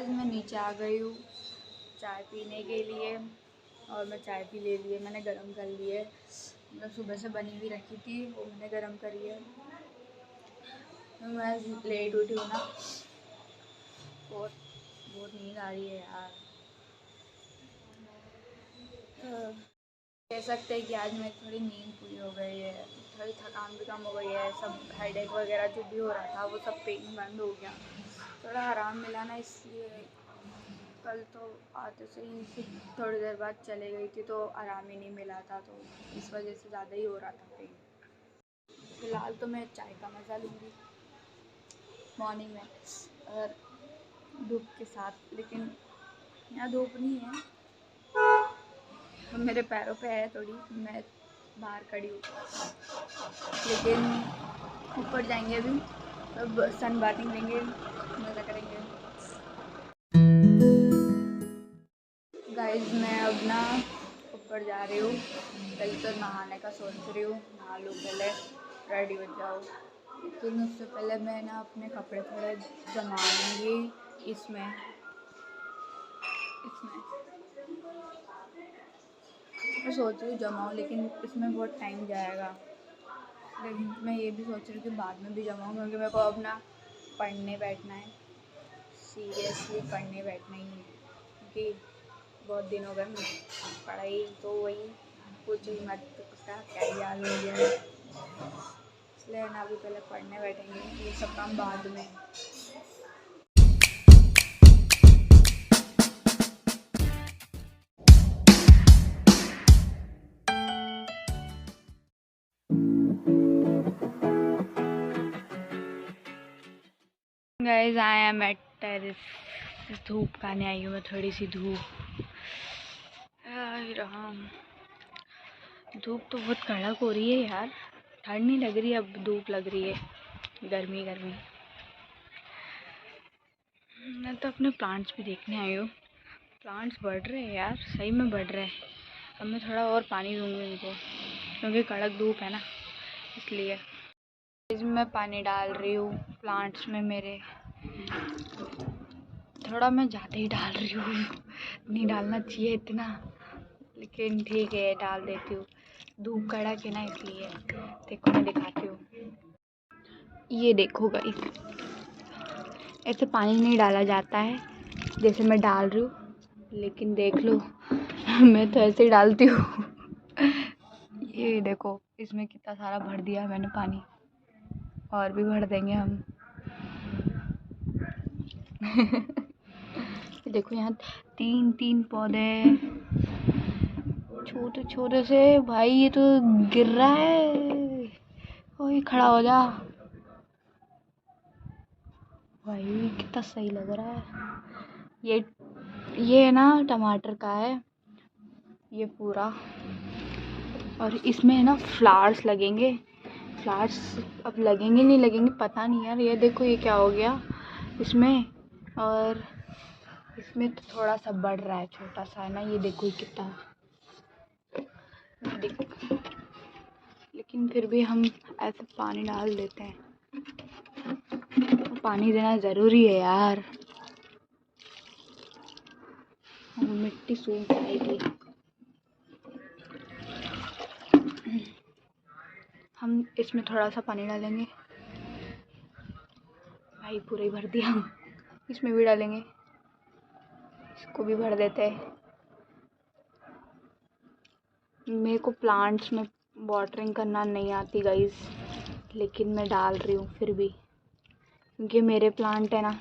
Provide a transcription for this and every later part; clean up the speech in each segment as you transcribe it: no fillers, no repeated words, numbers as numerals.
Guys मैं नीचे आ गई हूँ चाय पीने के लिए और मैं चाय पी ले लिए, मैंने गरम कर ली है। मतलब सुबह से बनी हुई रखी थी वो मैंने गरम करी है। मैं लेट उठी हूँ ना, बहुत बहुत नींद आ रही है यार। कह सकते हैं कि आज मेरी थोड़ी नींद पूरी हो गई है, थोड़ी थकान भी कम हो गई है। सब हेडेक वगैरह जो भी हो रहा था वो सब पेन बंद हो गया, थोड़ा आराम मिला ना, इसलिए कल तो आते से ही फिर थोड़ी देर बाद चले गई थी तो आराम ही नहीं मिला था, तो इस वजह से ज़्यादा ही हो रहा था पेन। फ़िलहाल तो मैं चाय का मज़ा लूँगी मॉर्निंग में और धूप के साथ, लेकिन यहाँ धूप नहीं है, मेरे पैरों पे है थोड़ी, मैं बाहर खड़ी हूँ। लेकिन ऊपर जाएंगे अभी, तब सन बाथिंग लेंगे, मज़ा करेंगे। गाइस मैं अब ना ऊपर जा रही हूँ, पहले तो नहाने का सोच रही हूँ, नहा लूँ पहले, रेडी हो जाऊँ। लेकिन उससे पहले मैं ना अपने कपड़े थोड़े जमाऊँगी इसमें मैं सोच रही हूँ जमाऊँ, लेकिन इसमें बहुत टाइम जाएगा। लेकिन मैं ये भी सोच रही हूँ कि बाद में भी जमाऊँ, क्योंकि मेरे को अब ना पढ़ने बैठना है, सीरियसली पढ़ने बैठना ही है, क्योंकि बहुत दिन हो गए पढ़ाई तो वही कुछ ही मत, उसका क्या ही हाल हो गया है। इसलिए ना अभी पहले पढ़ने बैठेंगे, ये सब काम बाद में। Guys I am at terrace, धूप खाने आई हूँ मैं, थोड़ी सी धूप। धूप तो बहुत कड़क हो रही है यार, ठंड नहीं लग रही, अब धूप लग रही है, गर्मी गर्मी। मैं तो अपने प्लांट्स भी देखने आई हूँ, प्लांट्स बढ़ रहे हैं यार, सही में बढ़ रहे हैं। अब मैं थोड़ा और पानी दूँगी इनको, क्योंकि कड़क धूप है ना, इसलिए इसमें मैं पानी डाल रही हूँ प्लांट्स में मेरे। थोड़ा मैं ज़्यादा ही डाल रही हूँ, नहीं डालना चाहिए इतना, लेकिन ठीक है डाल देती हूँ। धूप कड़क है ना, इसलिए। देखो मैं दिखाती हूँ, ये देखो गाइस, ऐसे पानी नहीं डाला जाता है जैसे मैं डाल रही हूँ, लेकिन देख लो मैं तो ऐसे ही डालती हूँ। ये देखो इसमें कितना सारा भर दिया मैंने पानी, और भी भर देंगे हम। देखो यहाँ 3 पौधे, छोटे छोटे से भाई, ये तो गिर रहा है। ओए खड़ा हो जा भाई, कितना सही लग रहा है। ये ना टमाटर का है ये पूरा, और इसमें है ना फ्लावर्स लगेंगे। फ्लावर्स अब लगेंगे नहीं लगेंगे पता नहीं यार। ये देखो ये क्या हो गया इसमें, और इसमें तो थोड़ा सा बढ़ रहा है, छोटा सा है ना, ये देखो ये कितना, लेकिन फिर भी हम ऐसे पानी डाल देते हैं, पानी देना ज़रूरी है यार, मिट्टी सूख जाएगी। हम इसमें थोड़ा सा पानी डालेंगे, भाई पूरा ही भर दिया हम, इसमें भी डालेंगे, इसको भी भर देते हैं। मेरे को प्लांट्स में वाटरिंग करना नहीं आती गाइस, लेकिन मैं डाल रही हूँ फिर भी, क्योंकि मेरे प्लांट है ना।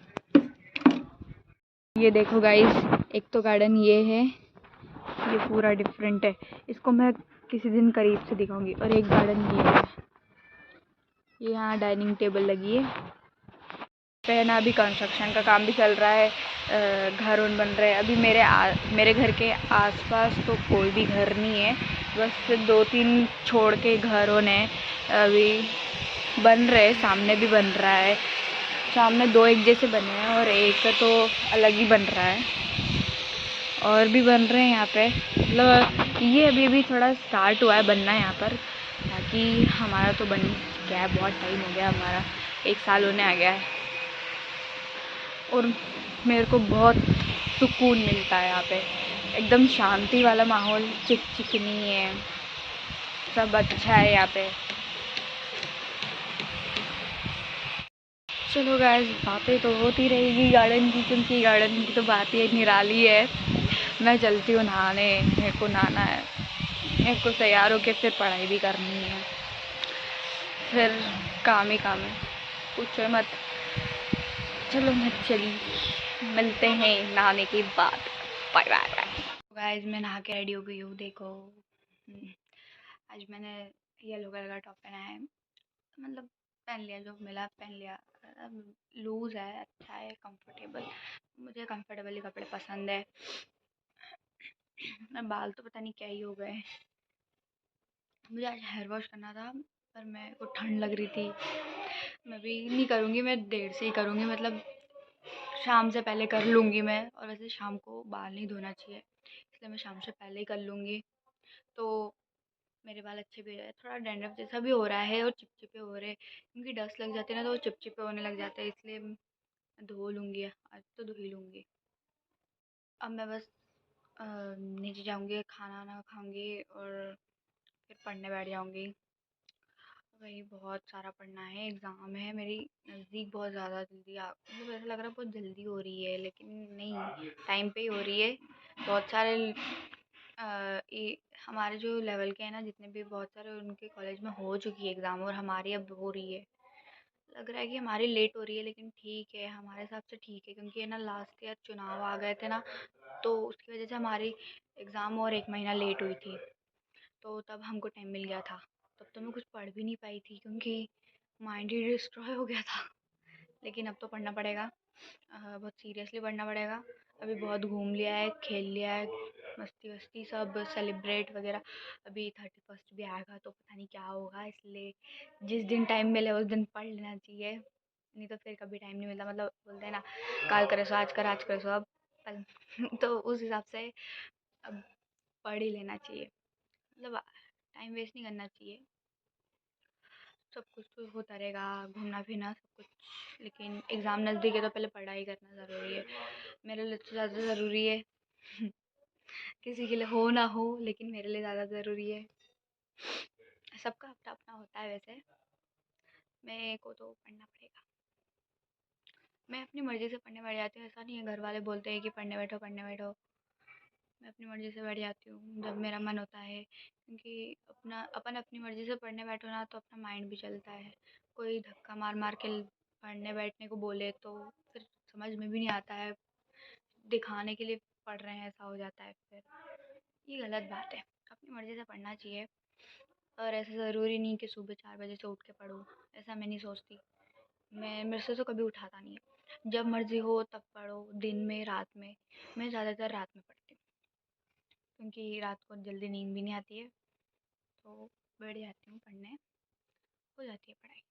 ये देखो गाइस, एक तो गार्डन ये है, ये पूरा डिफरेंट है, इसको मैं किसी दिन करीब से दिखाऊंगी। और एक गार्डन ये है, ये यहाँ डाइनिंग टेबल लगी है। पे ना अभी कंस्ट्रक्शन का काम भी चल रहा है, घर बन रहे हैं अभी। मेरे घर के आसपास तो कोई भी घर नहीं है, बस 2-3 छोड़ के घरों ने अभी बन रहे, सामने भी बन रहा है, सामने 2 एक जैसे बने हैं और एक तो अलग ही बन रहा है, और भी बन रहे हैं यहाँ पे। मतलब ये अभी थोड़ा स्टार्ट हुआ है बनना यहाँ पर, ताकि हमारा तो बन गया है, बहुत टाइम हो गया, हमारा 1 साल होने आ गया है। और मेरे को बहुत सुकून मिलता है यहाँ पे, एकदम शांति वाला माहौल, चिकचिक नहीं है, सब अच्छा है यहाँ पे। चलो गाइस, बातें तो होती रहेगी गार्डन की, क्योंकि गार्डन की तो बात ही निराली है। मैं चलती हूँ नहाने, मेरे को नहाना है, मेरे को तैयार होके फिर पढ़ाई भी करनी है, फिर काम ही काम है, पूछो मत। चलो मैं चली, मिलते हैं नहाने के बाद, बाय बाय बाय। गाइस मैं नहा के रेडी हो गई हूँ, देखो। आज मैंने येलो कलर का टॉप पहना है, मतलब पहन लिया, जो मिला पहन लिया। लूज़ है, अच्छा है, कंफर्टेबल, मुझे कंफर्टेबल ही कपड़े पसंद है। बाल तो पता नहीं क्या ही हो गए, मुझे आज हेयर वॉश करना था, पर मेरे को ठंड लग रही थी। मैं भी नहीं करूँगी, मैं देर से ही करूँगी, मतलब शाम से पहले कर लूँगी मैं। और वैसे शाम को बाल नहीं धोना चाहिए, इसलिए मैं शाम से पहले ही कर लूँगी, तो मेरे बाल अच्छे भी रहे। थोड़ा डैंड्रफ जैसा भी हो रहा है और चिपचिपे हो रहे हैं, क्योंकि डस्ट लग जाती है ना, तो वो चिपचिपे होने लग जाते हैं, इसलिए धो लूँगी, आज तो धो ही लूँगी। अब मैं बस नीचे जाऊँगी, खाना वाना खाऊँगी और फिर पढ़ने बैठ जाऊँगी। वही बहुत सारा पढ़ना है, एग्ज़ाम है मेरी नज़दीक, बहुत ज़्यादा जल्दी मतलब ऐसा लग रहा है बहुत जल्दी हो रही है, लेकिन नहीं, टाइम पे ही हो रही है। बहुत सारे हमारे जो लेवल के हैं ना, जितने भी, बहुत सारे उनके कॉलेज में हो चुकी है एग्ज़ाम, और हमारी अब हो रही है। लग रहा है कि हमारी लेट हो रही है, लेकिन ठीक है, हमारे हिसाब से ठीक है, क्योंकि है ना, लास्ट ईयर चुनाव आ गए थे ना, तो उसकी वजह से हमारी एग्ज़ाम और 1 महीना लेट हुई थी, तो तब हमको टाइम मिल गया था। तब तो मैं कुछ पढ़ भी नहीं पाई थी, क्योंकि माइंड ही डिस्ट्रॉय हो गया था। लेकिन अब तो पढ़ना पड़ेगा, बहुत सीरियसली पढ़ना पड़ेगा। अभी बहुत घूम लिया है, खेल लिया है, मस्ती वस्ती सब सेलिब्रेट वगैरह। अभी 31st भी आएगा, तो पता नहीं क्या होगा, इसलिए जिस दिन टाइम मिले उस दिन पढ़ लेना चाहिए, नहीं तो फिर कभी टाइम नहीं मिलता। मतलब बोलते हैं ना, काल करे सो आज कर, आज करे सो अब कल। तो उस हिसाब से अब पढ़ ही लेना चाहिए, मतलब टाइम वेस्ट नहीं करना चाहिए। सब कुछ तो होता रहेगा, घूमना फिरना सब कुछ, लेकिन एग्ज़ाम नज़दीक है तो पहले पढ़ाई करना ज़रूरी है, मेरे लिए तो ज़्यादा ज़रूरी है। किसी के लिए हो ना हो, लेकिन मेरे लिए ज़्यादा ज़रूरी है। सबका अपना अपना होता है, वैसे मेरे को तो पढ़ना पड़ेगा। मैं अपनी मर्ज़ी से पढ़ने बैठ जाती हूँ, ऐसा नहीं है घर वाले बोलते हैं कि पढ़ने बैठो पढ़ने बैठो। मैं अपनी मर्ज़ी से बैठ जाती हूँ जब मेरा मन होता है, क्योंकि अपन अपनी मर्ज़ी से पढ़ने बैठो ना, तो अपना माइंड भी चलता है। कोई धक्का मार मार के पढ़ने बैठने को बोले तो फिर समझ में भी नहीं आता है, दिखाने के लिए पढ़ रहे हैं ऐसा हो जाता है, फिर ये गलत बात है। अपनी मर्ज़ी से पढ़ना चाहिए, और ऐसा ज़रूरी नहीं कि सुबह 4 बजे से उठ के पढो, ऐसा मैं नहीं सोचती। मैं मेरे से तो कभी उठाता नहीं है, जब मर्ज़ी हो तब पढ़ो, दिन में, रात में। मैं ज़्यादातर रात में पढ़ती हूँ, क्योंकि रात को जल्दी नींद भी नहीं आती है, तो बैठ जाती हूँ पढ़ने, हो जाती है पढ़ाई।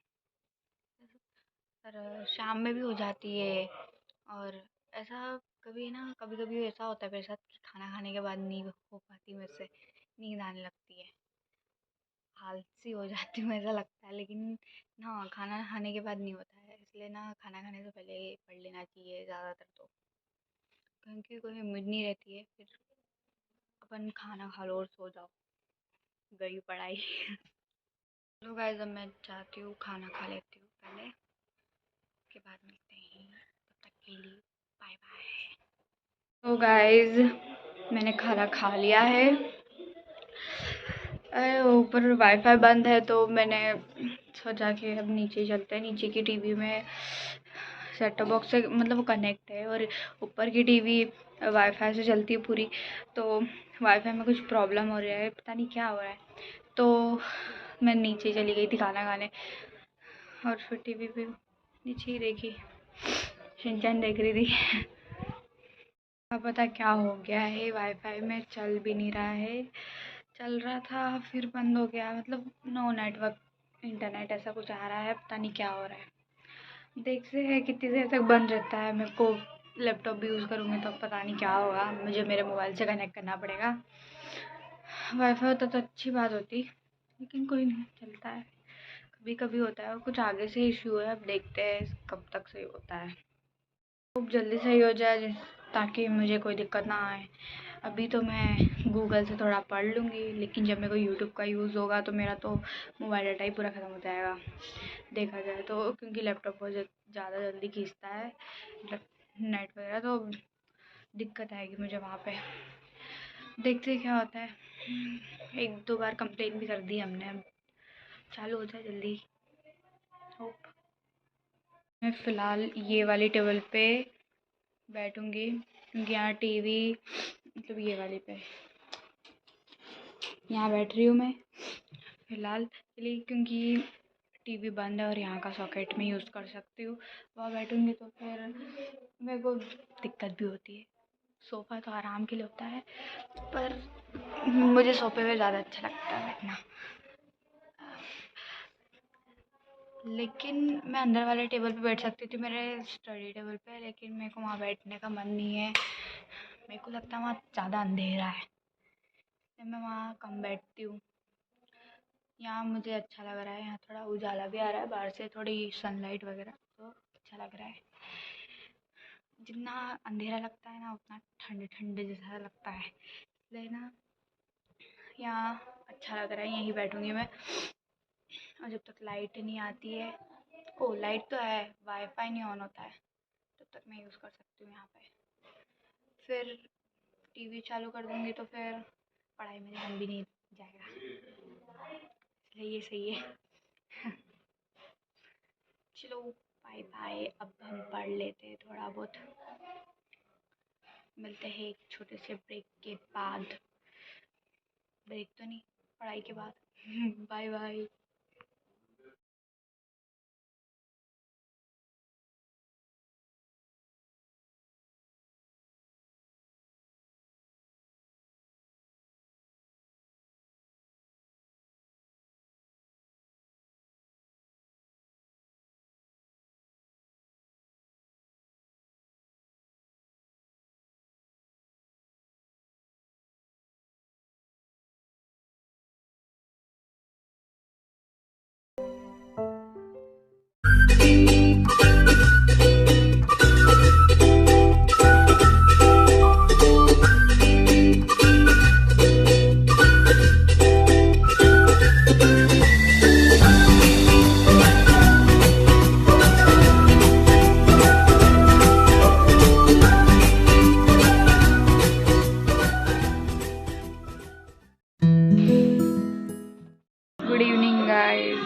पर शाम में भी हो जाती है, और ऐसा कभी ना, कभी कभी ऐसा होता है मेरे साथ कि खाना खाने के बाद नहीं हो पाती मेरे से, नींद आने लगती है, आलसी हो जाती हूँ ऐसा लगता है। लेकिन ना, खाना खाने के बाद नहीं होता है, इसलिए ना खाना खाने से पहले पढ़ लेना चाहिए ज़्यादातर तो, क्योंकि कोई उम्मीद नहीं रहती है, फिर अपन खाना खा लो और सो जाओ, गई पढ़ाई। चलो गाइस, अब मैं जाती हूँ, खाना खा लेती हूँ पहले, के बाद मिलते हैं, तब तक के लिए बाय बाय। तो गाइस, मैंने खाना खा लिया है, ऊपर वाईफाई बंद है, तो मैंने सोचा कि अब नीचे चलते हैं। नीचे की टीवी में सेट टॉप बॉक्स से, मतलब वो कनेक्ट है, और ऊपर की टीवी वाईफाई से चलती है पूरी, तो वाईफाई में कुछ प्रॉब्लम हो रहा है, पता नहीं क्या हो रहा है। तो मैं नीचे चली गई थी खाना खाने, और फिर टीवी पे नीचे ही देखी, शिनचैन देख रही थी। अब पता क्या हो गया है, वाईफाई में चल भी नहीं रहा है, चल रहा था फिर बंद हो गया, मतलब नो नेटवर्क इंटरनेट ऐसा कुछ आ रहा है, पता नहीं क्या हो रहा है। देखते हैं कितनी देर तक बंद रहता है। मेरे को लैपटॉप भी यूज़ करूँगी तो पता नहीं क्या होगा, मुझे मेरे मोबाइल से कनेक्ट करना पड़ेगा। वाईफाई होता तो अच्छी बात होती, लेकिन कोई नहीं, चलता है, कभी कभी होता है, और कुछ आगे से इश्यू है, अब देखते हैं कब तक सही होता है। खूब जल्दी सही हो जाए ताकि मुझे कोई दिक्कत ना आए। अभी तो मैं गूगल से थोड़ा पढ़ लूँगी, लेकिन जब मेरे को यूट्यूब का यूज़ होगा तो मेरा तो मोबाइल डाटा ही पूरा ख़त्म हो जाएगा देखा जाए तो, क्योंकि लैपटॉप बहुत ज़्यादा जल्दी खींचता है नेट वगैरह, तो दिक्कत आएगी मुझे वहाँ पे। देखते क्या होता है। 1-2 बार कंप्लेन भी कर दी हमने, अब चालू हो जाए जल्दी होप। मैं फ़िलहाल ये वाली टेबल पे बैठूँगी क्योंकि यहाँ टीवी, मतलब ये वाली पे यहाँ बैठ रही हूँ मैं फ़िलहाल के लिए, क्योंकि टीवी बंद है और यहाँ का सॉकेट में यूज़ कर सकती हूँ। वहाँ बैठूँगी तो फिर मेरे को दिक्कत भी होती है। सोफ़ा तो आराम के लिए होता है, पर मुझे सोफ़े पे ज़्यादा अच्छा लगता है बैठना। लेकिन मैं अंदर वाले टेबल पे बैठ सकती थी, मेरे स्टडी टेबल पे, लेकिन मेरे को वहाँ बैठने का मन नहीं है। मेरे को लगता है वहाँ ज़्यादा अंधेरा है, इसलिए मैं वहाँ कम बैठती हूँ। यहाँ मुझे अच्छा लग रहा है, यहाँ थोड़ा उजाला भी आ रहा है बाहर से, थोड़ी सनलाइट वगैरह, तो अच्छा लग रहा है। जितना अंधेरा लगता है ना उतना ठंडे ठंडे जैसा लगता है, इसलिए ना यहाँ अच्छा लग रहा है, यहीं बैठूँगी मैं। और जब तक लाइट नहीं आती है, ओ लाइट तो है, वाईफाई नहीं ऑन होता है, तब तक मैं यूज़ कर सकती हूँ यहाँ पे। फिर टीवी चालू कर दूँगी तो फिर पढ़ाई में ध्यान भी नहीं जाएगा, इसलिए ये सही है। चलो बाय बाय, अब हम पढ़ लेते हैं थोड़ा बहुत। मिलते हैं एक छोटे से ब्रेक के बाद, ब्रेक तो नहीं, पढ़ाई के बाद। Bye bye. Good evening guys.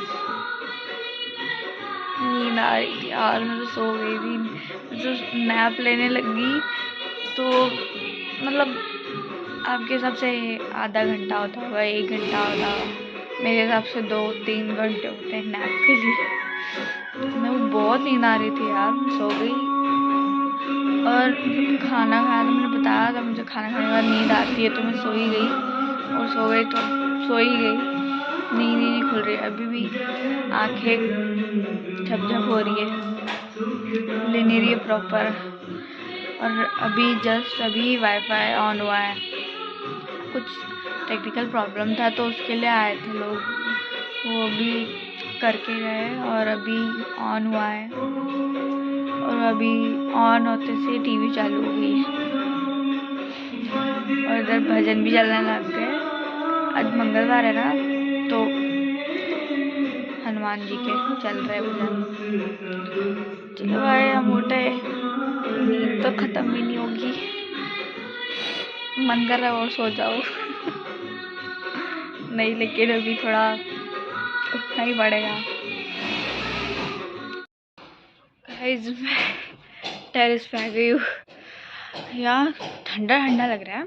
नींद आ रही थी यार, मैं तो सो गई थी। जो नैप लेने लगी तो मतलब आपके हिसाब से आधा घंटा होता होगा, 1 घंटा होता होगा, मेरे हिसाब से 2-3 घंटे होते हैं नैप के लिए। मैं बहुत नींद आ रही थी यार, मैं सो गई। और खाना खाया, तो मैंने बताया था मुझे खाना खाने के बाद नींद आती है, तो मैं सो ही गई और सो गई तो सो ही गई, नींद ही नहीं खुल रही। अभी भी आंखें झपझप हो रही है, ले नहीं रही है प्रॉपर। और अभी जस्ट अभी वाईफाई ऑन हुआ है, कुछ टेक्निकल प्रॉब्लम था तो उसके लिए आए थे लोग, वो अभी करके गए और अभी ऑन हुआ है। और अभी ऑन होते से टीवी चालू हो गई है और इधर भजन भी चलने लग गए। आज मंगलवार है ना, तो हनुमान जी के चल रहे भजन। चलो भाई हम उठे, नींद तो ख़त्म ही नहीं होगी, मन कर रहा है और सो जाओ। नहीं, लेकिन अभी थोड़ा उठना ही पड़ेगा। गाइस मैं टेरेस पे आ गई हूँ। यार ठंडा ठंडा लग रहा है,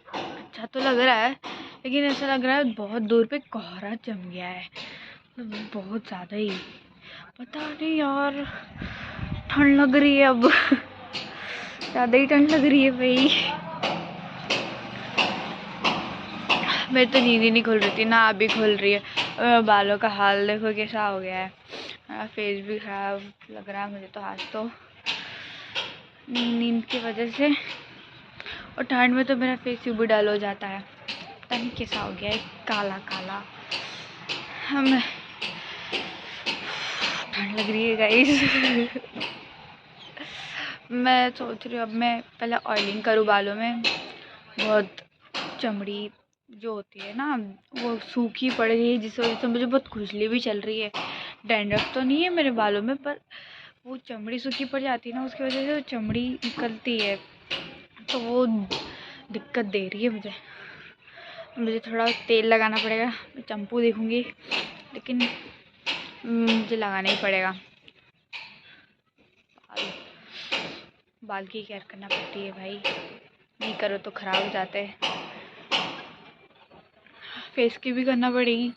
अच्छा तो लग रहा है, लेकिन ऐसा लग रहा है बहुत दूर पे कोहरा जम गया है, बहुत ज़्यादा ही। पता नहीं यार, ठंड लग रही है अब। ज़्यादा ही ठंड लग रही है भाई। मेरी तो नींद ही नहीं खुल रही थी ना, अभी खुल रही है। और बालों का हाल देखो कैसा हो गया है, मेरा फेस भी ख़राब लग रहा है मुझे तो आज तो नींद की वजह से। और ठंड में तो मेरा फेस यूँ भी डल हो जाता है, पता नहीं कैसा हो गया है, काला काला। हमें ठंड लग रही है गाइस। मैं सोच रही हूँ अब मैं पहले ऑयलिंग करूँ बालों में। बहुत चमड़ी जो होती है ना वो सूखी पड़ गई है, जिस वजह से मुझे बहुत खुजली भी चल रही है। डैंड्रफ तो नहीं है मेरे बालों में, पर वो चमड़ी सूखी पड़ जाती है ना, उसकी वजह से चमड़ी निकलती है, तो वो दिक्कत दे रही है मुझे। मुझे थोड़ा तेल लगाना पड़ेगा। चैम्पू देखूँगी, लेकिन मुझे लगाना ही पड़ेगा। बाल की केयर करना पड़ती है भाई, नहीं करो तो ख़राब हो जाते हैं। फेस की भी करना पड़ेगी,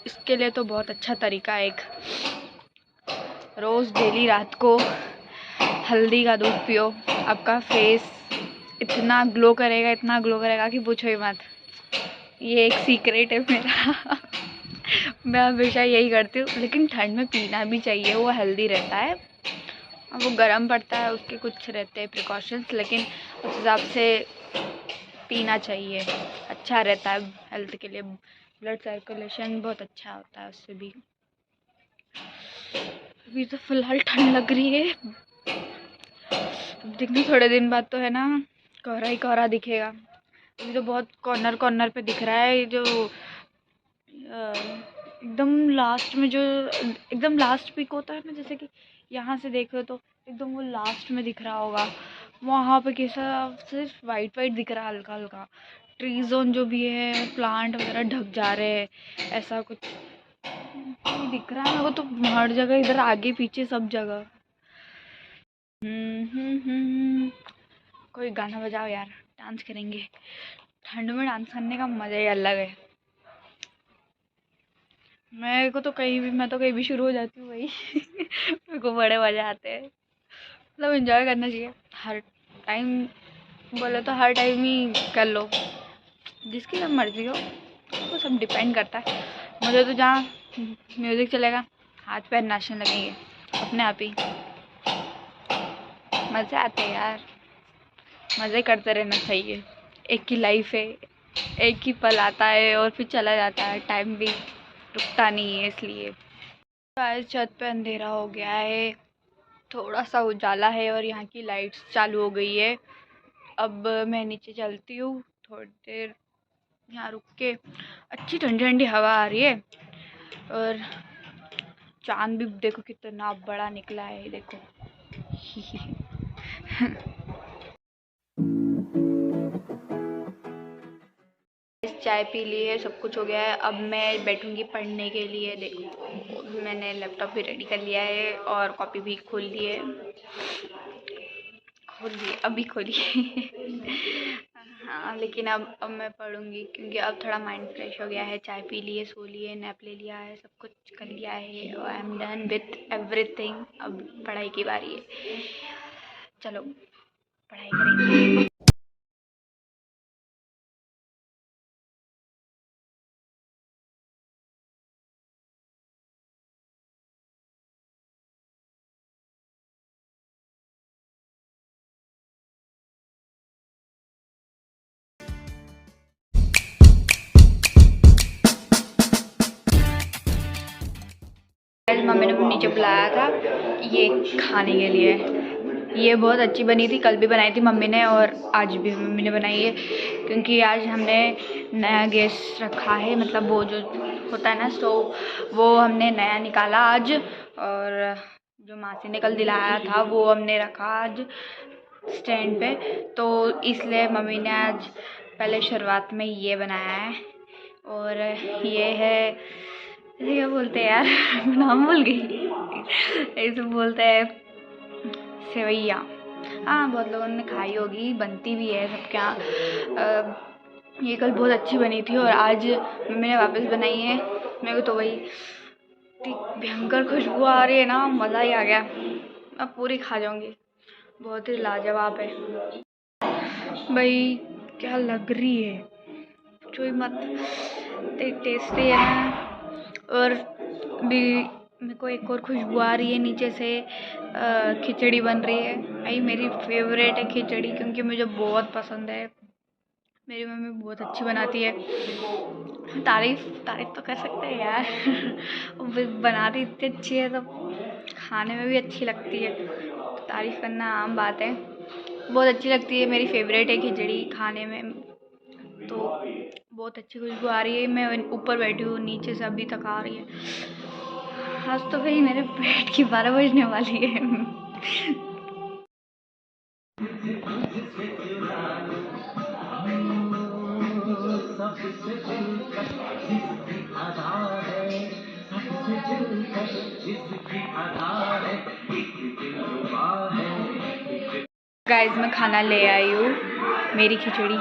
इसके लिए तो बहुत अच्छा तरीका है एक, रोज़ डेली रात को हल्दी का दूध पियो, आपका फेस इतना ग्लो करेगा, इतना ग्लो करेगा कि पूछो ही मत। ये एक सीक्रेट है मेरा। मैं हमेशा यही करती हूँ, लेकिन ठंड में पीना भी चाहिए, वो हेल्दी रहता है। वो गर्म पड़ता है, उसके कुछ रहते हैं प्रिकॉशंस, लेकिन उस हिसाब से पीना चाहिए, अच्छा रहता है हेल्थ के लिए। ब्लड सर्कुलेशन बहुत अच्छा होता है उससे भी। अभी तो फिलहाल ठंड लग रही है, देखना थोड़े दिन बाद तो है ना कोहरा ही कोहरा दिखेगा। अभी तो बहुत कॉर्नर कॉर्नर पे दिख रहा है, जो एकदम लास्ट में, जो एकदम लास्ट पिक होता है ना, जैसे कि यहाँ से देखो तो एकदम वो लास्ट में दिख रहा होगा, वहाँ पे कैसा सिर्फ वाइट वाइट दिख रहा है, हल्का हल्का। ट्री जोन जो भी है, प्लांट वगैरह ढक जा रहे हैं, ऐसा कुछ दिख रहा है मेरे को तो हर जगह, इधर आगे पीछे सब जगह। कोई गाना बजाओ यार, डांस करेंगे। ठंड में डांस करने का मज़ा ही अलग है। मैं तो कहीं भी शुरू हो जाती हूँ भाई। मेरे को बड़े मज़े आते हैं, मतलब एंजॉय करना चाहिए। हर टाइम बोले तो हर टाइम ही कर लो, जिसकी जब मर्जी हो, वो सब डिपेंड करता है। मुझे तो जहाँ म्यूज़िक चलेगा हाथ पैर नाचने लगेंगे अपने आप ही। मज़े आते हैं यार, मज़े करते रहना चाहिए। एक ही लाइफ है, एक ही पल आता है और फिर चला जाता है, टाइम भी रुकता नहीं है। इसलिए आज छत पे अंधेरा हो गया है, थोड़ा सा उजाला है और यहाँ की लाइट्स चालू हो गई है। अब मैं नीचे चलती हूँ थोड़ी देर, यहाँ रुक के। अच्छी ठंडी ठंडी हवा आ रही है, और चांद भी देखो कितना बड़ा निकला है, देखो। चाय पी ली है, सब कुछ हो गया है। अब मैं बैठूंगी पढ़ने के लिए। देखो मैंने लैपटॉप भी रेडी कर लिया है और कॉपी भी खोल ली है, अभी खोली है। हाँ, लेकिन अब मैं पढ़ूंगी, क्योंकि अब थोड़ा माइंड फ्रेश हो गया है। चाय पी ली है, सो लिए, नैप ले लिया है, सब कुछ कर लिया है और I am done with everything. अब पढ़ाई की बारी है, चलो पढ़ाई करेंगे। मम्मी ने नीचे बुलाया था ये खाने के लिए। ये बहुत अच्छी बनी थी, कल भी बनाई थी मम्मी ने और आज भी मम्मी ने बनाई है, क्योंकि आज हमने नया गैस रखा है, मतलब वो जो होता है ना स्टोव, वो हमने नया निकाला आज। और जो मासी ने कल दिलाया था वो हमने रखा आज स्टैंड पे, तो इसलिए मम्मी ने आज पहले शुरुआत में ये बनाया है। और ये है, इसे क्या बोलते हैं यार, नाम भूल गई। इसे बोलते हैं सेवैया। हाँ, बहुत लोगों ने खाई होगी, बनती भी है सबके यहाँ। ये कल बहुत अच्छी बनी थी और आज मम्मी ने वापस बनाई है। मेरे को तो वही भयंकर खुशबू आ रही है ना, मज़ा ही आ गया। अब पूरी खा जाऊंगी, बहुत ही लाजवाब है भाई। क्या लग रही है, पूछो ही मत, टेस्टी है ना। और भी मेरे को एक और खुशबू आ रही है नीचे से, खिचड़ी बन रही है भाई। मेरी फेवरेट है खिचड़ी, क्योंकि मुझे बहुत पसंद है। मेरी मम्मी बहुत अच्छी बनाती है। तारीफ तारीफ तो कर सकते हैं यार। वो बनाती इतनी अच्छी है तो खाने में भी अच्छी लगती है, तो तारीफ करना आम बात है। बहुत अच्छी लगती है, मेरी फेवरेट है खिचड़ी खाने में। तो बहुत अच्छी खुशबू आ रही है, मैं ऊपर बैठी हूँ, नीचे से अभी तक आ रही है। आज तो भाई मेरे पेट की 12 बजने वाली है। गाइस मैं खाना ले आई हूँ, मेरी खिचड़ी।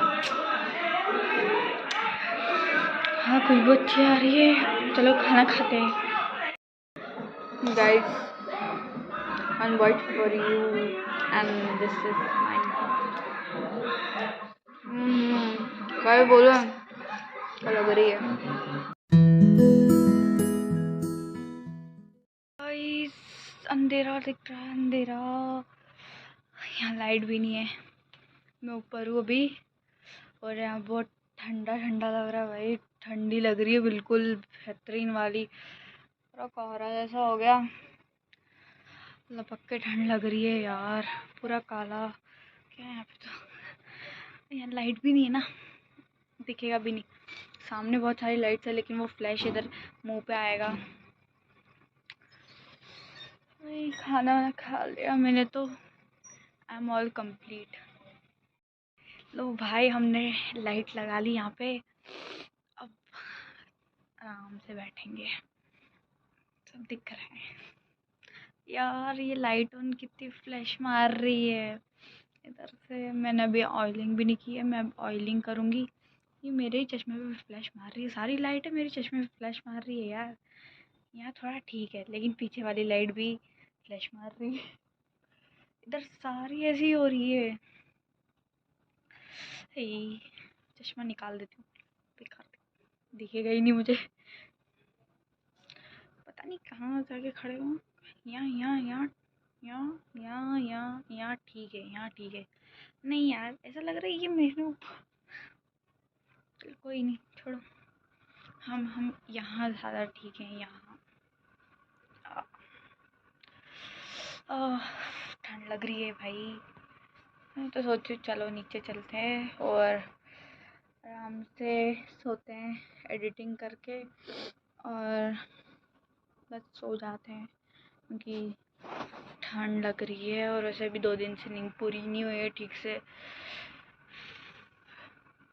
हाँ खुशबू अच्छी आ रही है, चलो खाना खाते हैं। Guys I'm wait for you and this is mine. क्या बोलो, क्या लग रही है गाइस? अंधेरा दिख रहा है, अंधेरा। यहाँ लाइट भी नहीं है। मैं ऊपर हूँ अभी और यहाँ बहुत ठंडा ठंडा लग रहा है भाई, ठंडी लग रही है बिल्कुल बेहतरीन वाली। पूरा कोहरा जैसा हो गया, लपक के ठंड लग रही है यार, पूरा काला। क्या है यहाँ पे? तो यहाँ लाइट भी नहीं है ना, दिखेगा भी नहीं। सामने बहुत सारी लाइट्स है लेकिन वो फ्लैश इधर मुंह पे आएगा। भाई खाना वाना खा लिया मैंने तो, आई एम ऑल कंप्लीट। लो भाई हमने लाइट लगा ली यहाँ पे, अब आराम से बैठेंगे। सब दिख रहा है यार, ये लाइट ऑन कितनी फ्लैश मार रही है इधर से। मैंने अभी ऑयलिंग भी नहीं की है, मैं अब ऑयलिंग करूँगी। ये मेरे ही चश्मे पे फ्लैश मार रही है, सारी लाइटें मेरे चश्मे पे फ्लैश मार रही है यार। यहाँ थोड़ा ठीक है लेकिन पीछे वाली लाइट भी फ्लैश मार रही है, इधर सारी ऐसी हो रही है। चश्मा निकाल देती हूँ, बेकार दिखेगा ही नहीं मुझे। पता नहीं कहाँ जाके खड़े हूँ। यहाँ यहाँ यहाँ यहाँ यहाँ यहाँ यहाँ ठीक है, यहाँ ठीक है। नहीं यार ऐसा लग रहा है ये मेरे ऊपर। चल कोई नहीं, छोड़ो। हम यहाँ ज़्यादा ठीक है। यहाँ ठंड लग रही है भाई। मैं तो सोचू चलो नीचे चलते हैं और आराम से सोते हैं एडिटिंग करके, और बस सो जाते हैं क्योंकि ठंड लग रही है। और वैसे भी 2 दिन से नींद पूरी नहीं हुई है ठीक से।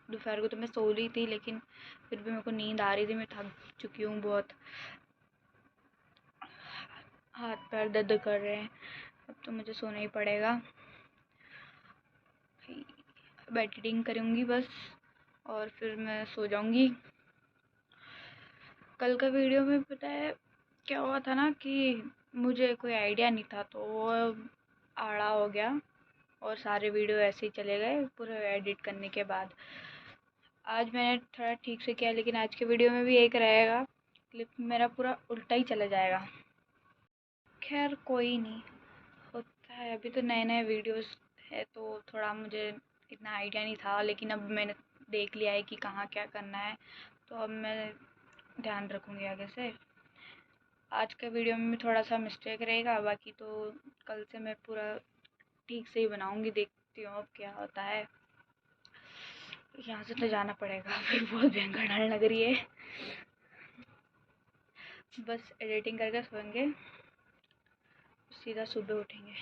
दोपहर को तो मैं सो रही थी लेकिन फिर भी मेरे को नींद आ रही थी, मैं थक चुकी हूँ बहुत, हाथ पैर दर्द कर रहे हैं। अब तो मुझे सोना ही पड़ेगा। अब एडिटिंग करूँगी बस और फिर मैं सो जाऊँगी। कल का वीडियो में पता है क्या हुआ था ना कि मुझे कोई आइडिया नहीं था तो वो आड़ा हो गया और सारे वीडियो ऐसे ही चले गए पूरे एडिट करने के बाद। आज मैंने थोड़ा ठीक से किया लेकिन आज के वीडियो में भी एक रहेगा, क्लिप मेरा पूरा उल्टा ही चला जाएगा। खैर कोई नहीं, होता है, अभी तो नए नए वीडियोस है तो थोड़ा मुझे इतना आइडिया नहीं था, लेकिन अब मैंने देख लिया है कि कहाँ क्या करना है, तो अब मैं ध्यान रखूँगी आगे से। आज का वीडियो में थोड़ा सा मिस्टेक रहेगा, बाकी तो कल से मैं पूरा ठीक से ही बनाऊँगी। देखती हूँ अब क्या होता है। यहाँ से तो जाना पड़ेगा, फिर बहुत भयंकर ठंड लग रही है। बस एडिटिंग करके सोएंगे, सीधा सुबह उठेंगे।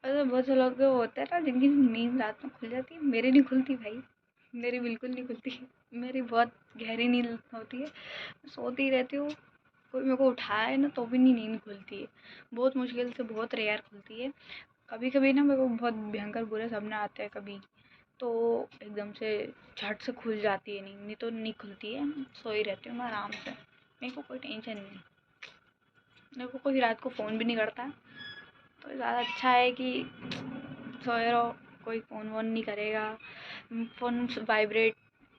और बहुत से लोग होते हैं ना जिनकी नींद रात में खुल जाती है, मेरी नहीं खुलती भाई, मेरी बिल्कुल नहीं खुलती। मेरी बहुत गहरी नींद होती है, सोती रहती हूँ, कोई मेरे को उठाए ना तो भी नहीं नींद खुलती है। बहुत मुश्किल से, बहुत रेयर खुलती है। कभी कभी ना मेरे को बहुत भयंकर बुरे सपने आते हैं कभी, तो एकदम से झट से खुल जाती है नींद, नहीं तो नहीं खुलती है। सोई रहती हूँ मैं आराम से, मेरे को कोई टेंशन नहीं। मेरे को कोई रात को फ़ोन भी नहीं करता, तो ज़्यादा अच्छा है कि सोए रहो, कोई फ़ोन वोन नहीं करेगा। फ़ोन वाइब्रेट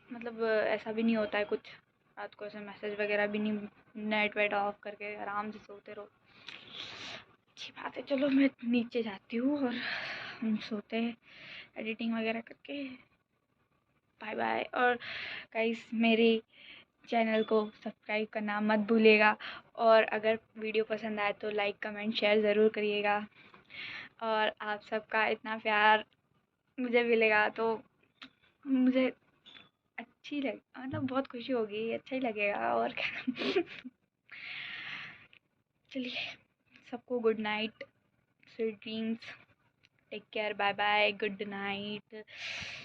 मतलब ऐसा भी नहीं होता है कुछ, रात को ऐसे मैसेज वगैरह भी नहीं, नेट वेट ऑफ करके आराम से सोते रहो। अच्छी बात है, चलो मैं नीचे जाती हूँ और हम सोते हैं एडिटिंग वगैरह करके। Bye bye. और गाइस मेरे चैनल को सब्सक्राइब करना मत भूलिएगा, और अगर वीडियो पसंद आए तो लाइक कमेंट शेयर ज़रूर करिएगा। और आप सबका इतना प्यार मुझे मिलेगा तो मुझे अच्छी लग मतलब बहुत खुशी होगी, अच्छा ही लगेगा और क्या। चलिए, सबको good night, sweet dreams, take care, bye bye, good night.